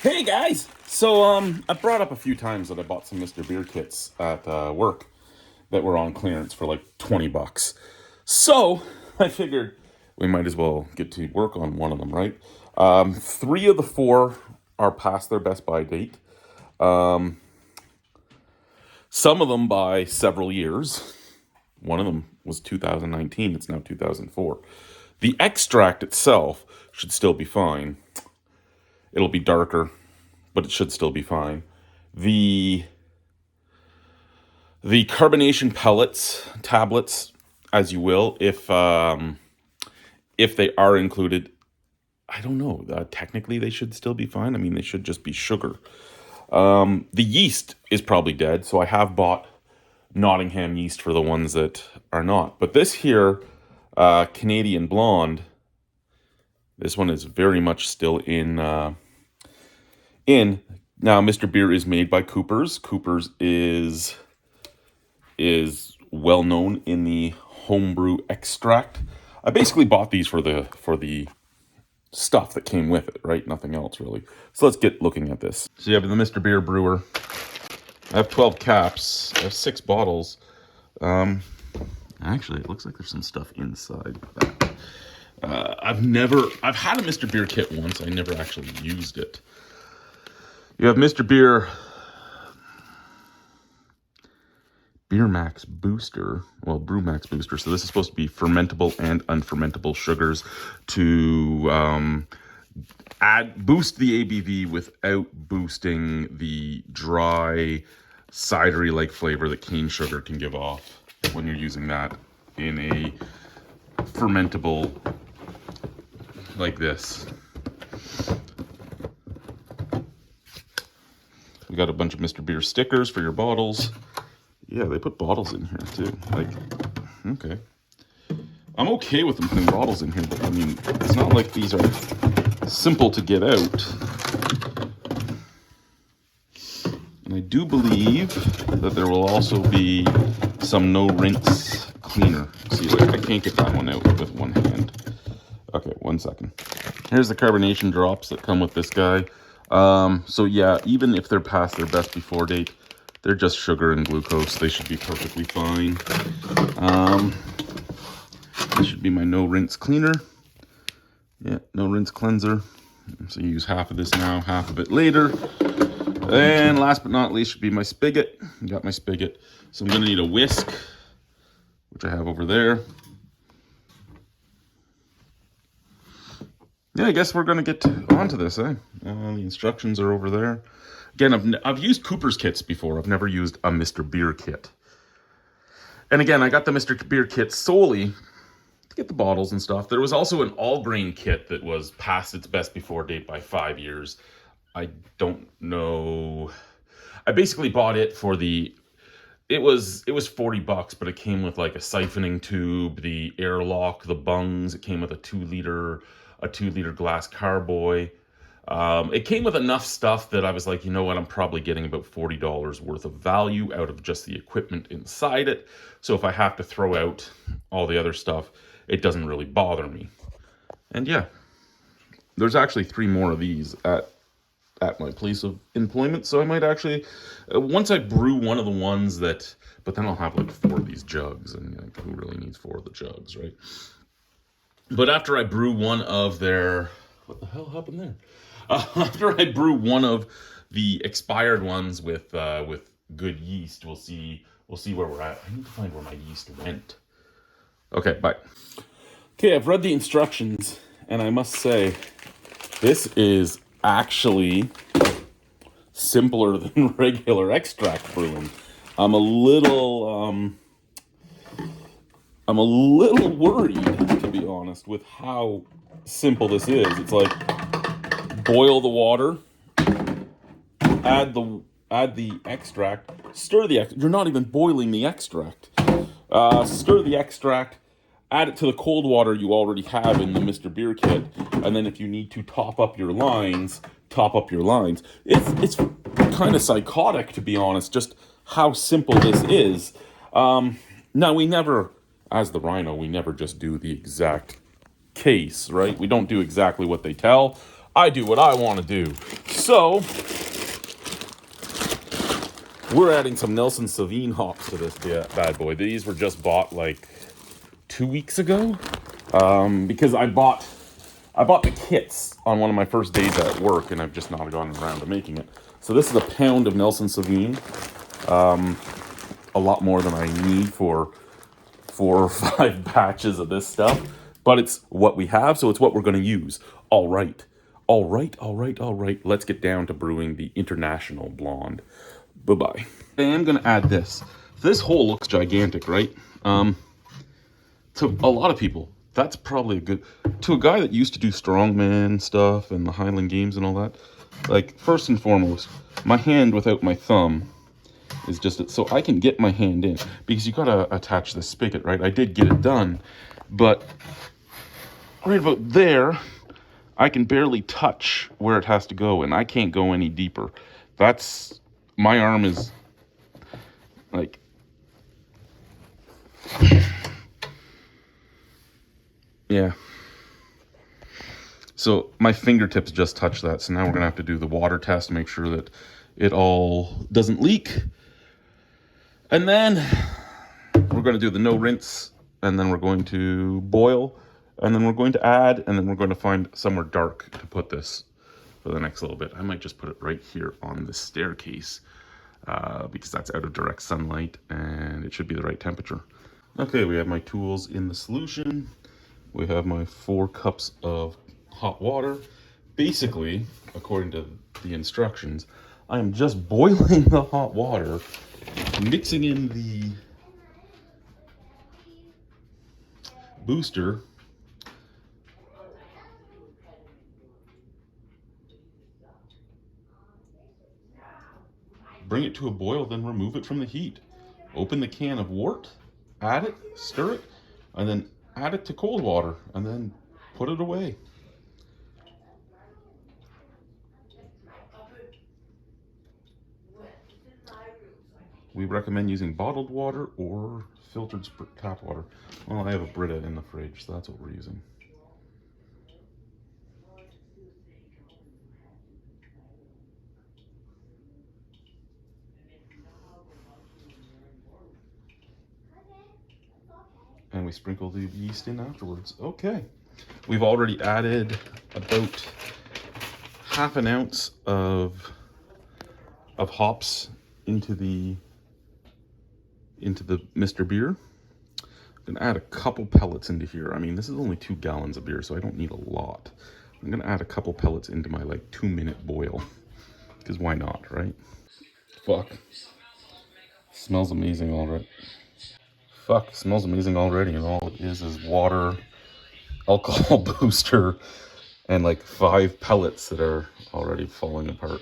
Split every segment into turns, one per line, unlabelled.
Hey guys! So I brought up a few times that I bought some Mr. Beer kits at work that were on clearance for like 20 bucks. So I figured we might as well get to work on one of them, right? Three of the four are past their best by date. Some of them by several years. One of them was 2019. It's now 2004. The extract itself should still be fine. It'll be darker, but it should still be fine. The the carbonation pellets, tablets, as you will, if they are included, I don't know. Technically, they should still be fine. I mean, they should just be sugar. The yeast is probably dead, so I have bought Nottingham yeast for the ones that are not. But this here, Canadian Blonde, this one is very much still in. Now, Mr. Beer is made by Coopers. Coopers is well known in the homebrew extract. I basically bought these for the stuff that came with it, right? Nothing else really. So let's get looking at this. So you have the Mr. Beer brewer. I have 12 caps. I have 6 bottles. Actually, it looks like there's some stuff inside that. I've had a Mr. Beer kit once. I never actually used it. You have Mr. Beer Max Booster, well, Brew Max Booster. So this is supposed to be fermentable and unfermentable sugars to boost the ABV without boosting the dry, cidery-like flavor that cane sugar can give off when you're using that in a fermentable like this. We got a bunch of Mr. Beer stickers for your bottles. Yeah, they put bottles in here too. Like, okay. I'm okay with them putting bottles in here, but I mean, it's not like these are simple to get out. And I do believe that there will also be some no rinse cleaner. See, like, I can't get that one out with one hand. Okay, 1 second. Here's the carbonation drops that come with this guy. So yeah, even if they're past their best before date, they're just sugar and glucose. They should be perfectly fine. This should be my no rinse cleaner. Yeah, no rinse cleanser. So you use half of this now, half of it later. And last but not least should be my spigot. Got my spigot. So I'm gonna need a whisk, which I have over there. Yeah, I guess we're gonna get onto this, eh? The instructions are over there. Again, I've used Cooper's kits before. I've never used a Mr. Beer kit. And again, I got the Mr. Beer kit solely to get the bottles and stuff. There was also an all-grain kit that was past its best before date by 5 years. I don't know. I basically bought it for it was 40 bucks, but it came with like a siphoning tube, the airlock, the bungs. It came with a 2-liter glass carboy. It came with enough stuff that I was like, you know what, I'm probably getting about $40 worth of value out of just the equipment inside it. So if I have to throw out all the other stuff, it doesn't really bother me. And yeah, there's actually 3 more of these at my place of employment. So I might actually, once I brew one of the ones that, but then I'll have like 4 of these jugs, and like, who really needs 4 of the jugs, right? But after I brew one of their, what the hell happened there? After I brew one of the expired ones with good yeast, we'll see where we're at. I need to find where my yeast went. Okay, bye. Okay, I've read the instructions, and I must say, this is actually simpler than regular extract brewing. I'm a little worried, to be honest, with how simple this is. It's like, boil the water, add the extract, stir the extract. You're not even boiling the extract. Stir the extract, add it to the cold water you already have in the Mr. Beer kit, and then if you need to top up your lines. It's kind of psychotic, to be honest, just how simple this is. Now, we never, as the Rhino, we never just do the exact case, right? We don't do exactly what they tell. I do what I want to do. So, we're adding some Nelson Sauvin hops to this bad boy. These were just bought like 2 weeks ago. Because I bought the kits on one of my first days at work, and I've just not gotten around to making it. So this is a pound of Nelson Sauvin. A lot more than I need for 4 or 5 batches of this stuff. But it's what we have, so it's what we're going to use. All right. Let's get down to brewing the International Blonde. Bye-bye. I am going to add this. This hole looks gigantic, right? To a lot of people, that's probably a good... To a guy that used to do strongman stuff and the Highland Games and all that, like, first and foremost, my hand without my thumb is just... So I can get my hand in, because you got to attach the spigot, right? I did get it done, but right about there, I can barely touch where it has to go, and I can't go any deeper. That's... My arm is, like... Yeah. So my fingertips just touch that. So now we're going to have to do the water test to make sure that it all doesn't leak. And then we're going to do the no rinse. And then we're going to boil. And then we're going to add. And then we're going to find somewhere dark to put this for the next little bit. I might just put it right here on the staircase. Because that's out of direct sunlight. And it should be the right temperature. Okay, we have my tools in the solution. We have my 4 cups of hot water. Basically, according to the instructions, I am just boiling the hot water, mixing in the booster, bring it to a boil, then remove it from the heat. Open the can of wort, add it, stir it, and then add it to cold water, and then put it away. We recommend using bottled water or filtered tap water. Well, I have a Brita in the fridge, so that's what we're using. And we sprinkle the yeast in afterwards. Okay. We've already added about half an ounce of hops into the Mr. Beer. I'm gonna add a couple pellets into here. I mean, this is only 2 gallons of beer, so I don't need a lot. I'm gonna add a couple pellets into my like 2-minute boil, because why not, right? Fuck. Smells amazing already. Fuck, smells amazing already, and all it is water, alcohol booster, and like 5 pellets that are already falling apart.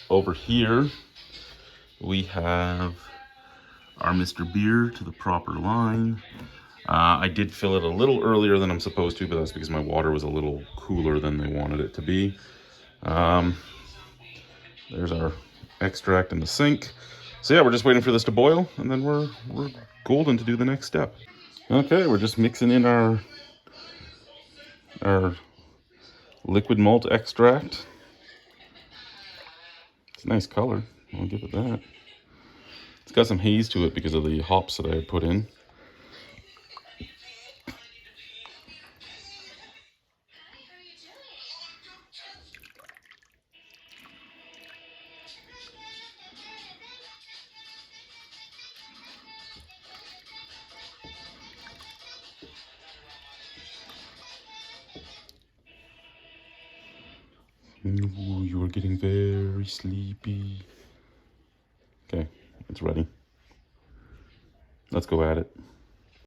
Over here, we have our Mr. Beer to the proper line. I did fill it a little earlier than I'm supposed to, but that's because my water was a little cooler than they wanted it to be. There's our extract in the sink. So yeah, we're just waiting for this to boil, and then we're golden to do the next step. Okay, we're just mixing in our liquid malt extract. It's a nice color, I'll give it that. It's got some haze to it because of the hops that I had put in. Ooh, you are getting very sleepy. Okay, it's ready. Let's go at it.